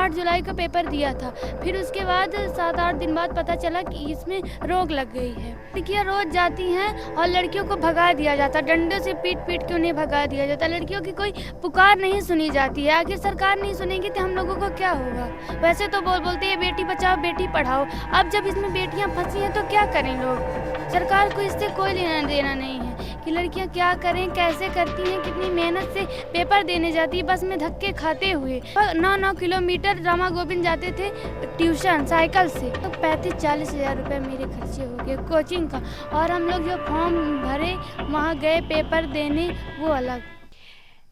8 जुलाई को पेपर दिया था। फिर उसके बाद 7-8 दिन बाद पता चला कि इसमें रोक लग गई है। लड़कियां रोज जाती हैं और लड़कियों को भगा दिया जाता, डंडों से पीट पीट के उन्हें भगा दिया जाता। लड़कियों की कोई पुकार नहीं सुनी जाती है। आखिर सरकार नहीं सुनेगी तो हम लोगों को क्या होगा। वैसे तो बोलते हैं बेटी बचाओ बेटी पढ़ाओ, अब जब इसमें बेटियां फंसी हैं तो क्या करें लोग। सरकार को इससे कोई लेना देना नहीं है कि लड़कियां क्या करें, कैसे करती हैं, कितनी मेहनत से पेपर देने जाती है बस में धक्के खाते हुए। 9-9 किलोमीटर रामा गोविंद जाते थे ट्यूशन साइकिल से, तो 35-40 हज़ार रुपये मेरे खर्चे हो गए कोचिंग का। और हम लोग जो फॉर्म भरे वहाँ गए पेपर देने, वो अलग।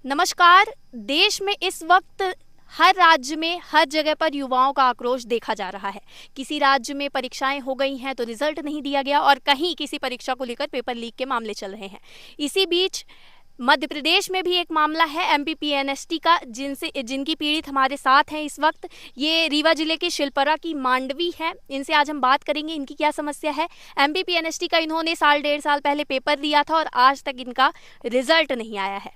नमस्कार। देश में इस वक्त हर राज्य में हर जगह पर युवाओं का आक्रोश देखा जा रहा है। किसी राज्य में परीक्षाएं हो गई हैं तो रिजल्ट नहीं दिया गया, और कहीं किसी परीक्षा को लेकर पेपर लीक के मामले चल रहे हैं। इसी बीच मध्य प्रदेश में भी एक मामला है एमपीपीएनएसटी का, जिनकी पीड़ित हमारे साथ हैं इस वक्त। ये रीवा जिले के शिल्परा की मांडवी है। इनसे आज हम बात करेंगे इनकी क्या समस्या है। एमपीपीएनएसटी का इन्होंने 1.5 साल पहले पेपर दिया था और आज तक इनका रिजल्ट नहीं आया है।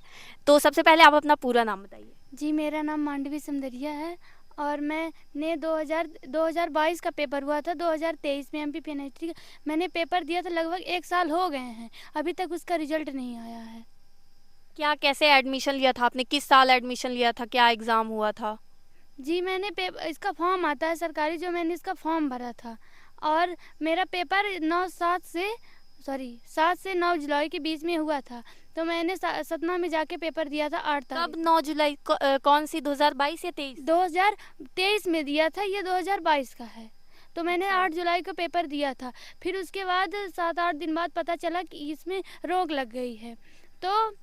तो सबसे पहले आप अपना पूरा नाम बताइए। जी, मेरा नाम मांडवी समदरिया है और मैंने 2022 का पेपर हुआ था। 2023 में एमपीपीएनएसटी का मैंने पेपर दिया था। लगभग 1 साल हो गए हैं, अभी तक उसका रिजल्ट नहीं आया है। क्या कैसे एडमिशन लिया था आपने? किस साल एडमिशन लिया था? क्या एग्ज़ाम हुआ था? जी, मैंने इसका फॉर्म आता है सरकारी, जो मैंने इसका फॉर्म भरा था, और मेरा पेपर 7 से 9 जुलाई के बीच में हुआ था। तो मैंने सतना में जाके पेपर दिया था 8 तारीख। कब 9 जुलाई कौन सी 2022 या 23? 2023 में दिया था, ये 2022 का है। तो मैंने 8 जुलाई को पेपर दिया था। फिर उसके बाद 7-8 दिन बाद पता चला कि इसमें रोक लग गई है। तो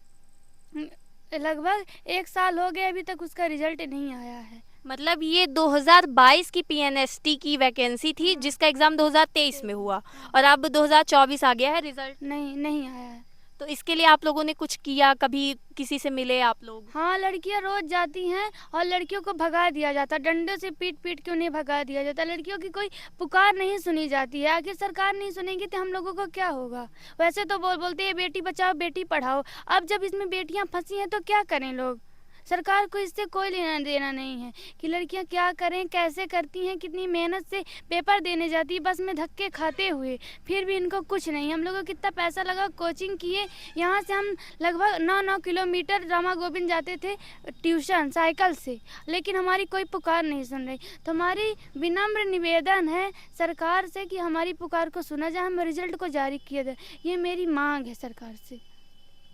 लगभग 1 साल हो गया, अभी तक उसका रिजल्ट नहीं आया है। मतलब ये 2022 की पीएनएसटी की वैकेंसी थी जिसका एग्ज़ाम 2023 में हुआ, और अब 2024 आ गया है, रिजल्ट नहीं आया है। तो इसके लिए आप लोगों ने कुछ किया? कभी किसी से मिले आप लोग? हाँ, लड़कियां रोज जाती हैं और लड़कियों को भगा दिया जाता, डंडों से पीट पीट के उन्हें भगा दिया जाता। लड़कियों की कोई पुकार नहीं सुनी जाती है। आखिर सरकार नहीं सुनेगी तो हम लोगों को क्या होगा। वैसे तो बोलते हैं बेटी बचाओ बेटी पढ़ाओ, अब जब इसमें बेटियां फंसी हैं तो क्या करें लोग। सरकार को इससे कोई लेना देना नहीं है कि लड़कियां क्या करें, कैसे करती हैं, कितनी मेहनत से पेपर देने जाती है बस में धक्के खाते हुए, फिर भी इनको कुछ नहीं। हम लोगों को कितना पैसा लगा, कोचिंग किए, यहाँ से हम लगभग 9-9 किलोमीटर रामा गोविंद जाते थे ट्यूशन साइकिल से, लेकिन हमारी कोई पुकार नहीं सुन रही। तो हमारी विनम्र निवेदन है सरकार से कि हमारी पुकार को सुना जाए, हम रिजल्ट को जारी किया जाए, ये मेरी मांग है सरकार से।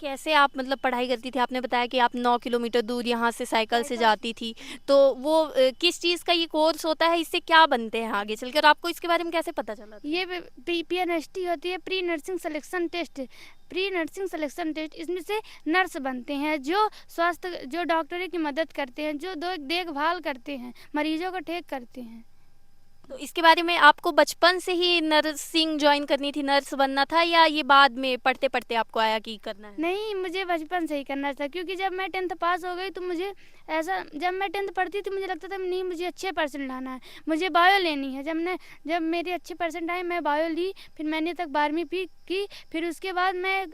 कैसे आप मतलब पढ़ाई करती थी? आपने बताया कि आप 9 किलोमीटर दूर यहाँ से साइकिल से जाती थी, तो वो किस चीज़ का ये कोर्स होता है? इससे क्या बनते हैं आगे चलकर? आपको इसके बारे में कैसे पता चला? ये पीएनएसटी होती है, प्री नर्सिंग सिलेक्शन टेस्ट। इसमें से नर्स बनते हैं जो डॉक्टरी की मदद करते हैं, जो देखभाल करते हैं, मरीजों को ठीक करते हैं। तो इसके बारे में आपको बचपन से ही नर्सिंग ज्वाइन करनी थी, नर्स बनना था, या ये बाद में पढ़ते पढ़ते आपको आया कि करना है? नहीं, मुझे बचपन से ही करना था, क्योंकि जब मैं 10th पास हो गई तो मुझे जब मैं 10th पढ़ती थी मुझे लगता था नहीं, मुझे अच्छे परसेंट लाना है, मुझे बायो लेनी है। जब मेरे अच्छे परसेंट आए मैं बायो ली, फिर मैंने तक 12वीं की। फिर उसके बाद मैं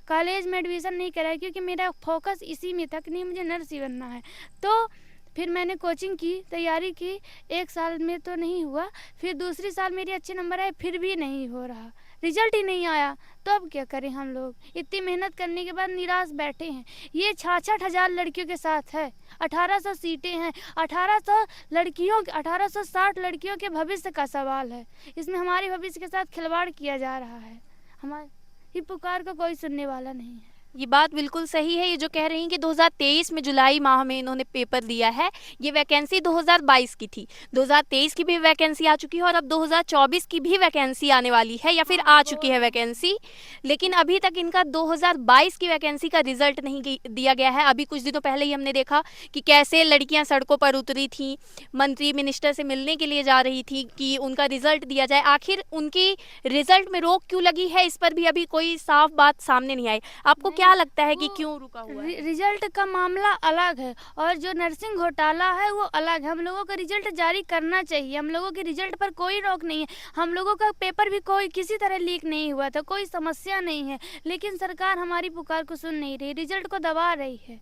कॉलेज में एडमिशन नहीं कराई, क्योंकि मेरा फोकस इसी में था कि नहीं, मुझे नर्स ही बनना है। तो फिर मैंने कोचिंग की, तैयारी की, 1 साल में तो नहीं हुआ। फिर दूसरी साल मेरे अच्छे नंबर आए, फिर भी नहीं हो रहा, रिजल्ट ही नहीं आया। तो अब क्या करें हम लोग, इतनी मेहनत करने के बाद निराश बैठे हैं। ये 66,000 लड़कियों के साथ है, 1800 सीटें हैं, 1860 लड़कियों के भविष्य का सवाल है। इसमें हमारे भविष्य के साथ खिलवाड़ किया जा रहा है। हमारी पुकार को कोई सुनने वाला नहीं है। ये बात बिल्कुल सही है। ये जो कह रही हैं कि 2023 में जुलाई माह में इन्होंने पेपर दिया है, ये वैकेंसी 2022 की थी, 2023 की भी वैकेंसी आ चुकी है और अब 2024 की भी वैकेंसी आने वाली है या फिर आ चुकी है वैकेंसी, लेकिन अभी तक इनका 2022 की वैकेंसी का रिजल्ट नहीं दिया गया है। अभी कुछ दिनों पहले ही हमने देखा कि कैसे लड़कियां सड़कों पर उतरी थी, मंत्री मिनिस्टर से मिलने के लिए जा रही थी कि उनका रिजल्ट दिया जाए। आखिर उनकी रिजल्ट में रोक क्यों लगी है, इस पर भी अभी कोई साफ बात सामने नहीं आई। आपको क्या लगता है कि क्यों रुका हुआ है? रिजल्ट का मामला अलग है और जो नर्सिंग घोटाला है वो अलग है। हम लोगों का रिजल्ट जारी करना चाहिए, हम लोगों के रिजल्ट पर कोई रोक नहीं है। हम लोगों का पेपर भी कोई किसी तरह लीक नहीं हुआ था, कोई समस्या नहीं है, लेकिन सरकार हमारी पुकार को सुन नहीं रही, रिजल्ट को दबा रही है।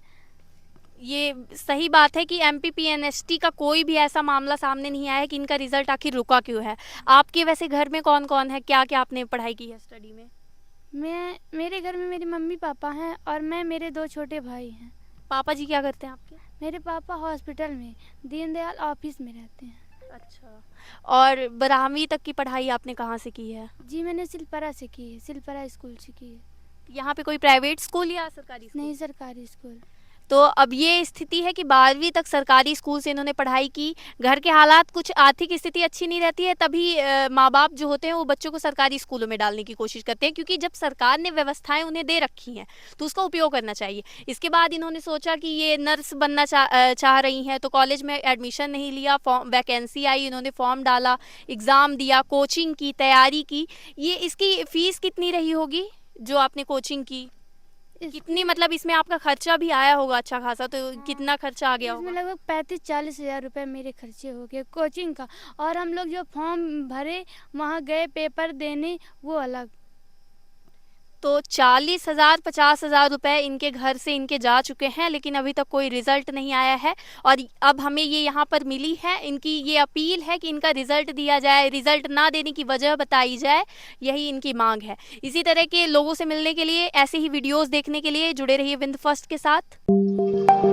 ये सही बात है कि एमपीपीएनएसटी का कोई भी ऐसा मामला सामने नहीं आया है कि इनका रिजल्ट आखिर रुका क्यों है। आपके वैसे घर में कौन कौन है, क्या क्या आपने पढ़ाई की है स्टडी में? मेरे घर में मेरी मम्मी पापा हैं और मेरे 2 छोटे भाई हैं। पापा जी क्या करते हैं आपके? मेरे पापा हॉस्पिटल में दीनदयाल ऑफिस में रहते हैं। अच्छा। और 12वीं तक की पढ़ाई आपने कहाँ से की है? जी मैंने सिलपरा से की है, सिलपरा स्कूल से की है। यहाँ पे कोई प्राइवेट स्कूल या सरकारी स्कूल? नहीं, सरकारी स्कूल। तो अब ये स्थिति है कि 12वीं तक सरकारी स्कूल से इन्होंने पढ़ाई की। घर के हालात, कुछ आर्थिक स्थिति अच्छी नहीं रहती है, तभी माँ बाप जो होते हैं वो बच्चों को सरकारी स्कूलों में डालने की कोशिश करते हैं, क्योंकि जब सरकार ने व्यवस्थाएं उन्हें दे रखी हैं तो उसका उपयोग करना चाहिए। इसके बाद इन्होंने सोचा कि ये नर्स बनना चाह रही हैं, तो कॉलेज में एडमिशन नहीं लिया, फॉर्म वैकेंसी आई, इन्होंने फॉर्म डाला, एग्ज़ाम दिया, कोचिंग की, तैयारी की। ये इसकी फ़ीस कितनी रही होगी जो आपने कोचिंग की? कितनी, मतलब इसमें आपका खर्चा भी आया होगा अच्छा खासा, तो कितना खर्चा आ गया इसमें होगा? लगभग 35-40 हज़ार रुपये मेरे खर्चे हो गए कोचिंग का। और हम लोग जो फॉर्म भरे, वहाँ गए पेपर देने, वो अलग। तो 40,000 50,000 रुपए इनके घर से इनके जा चुके हैं, लेकिन अभी तक कोई रिजल्ट नहीं आया है। और अब हमें ये यहाँ पर मिली है, इनकी ये अपील है कि इनका रिजल्ट दिया जाए, रिजल्ट ना देने की वजह बताई जाए, यही इनकी मांग है। इसी तरह के लोगों से मिलने के लिए, ऐसे ही वीडियोस देखने के लिए जुड़े रहिए विंद फर्स्ट के साथ।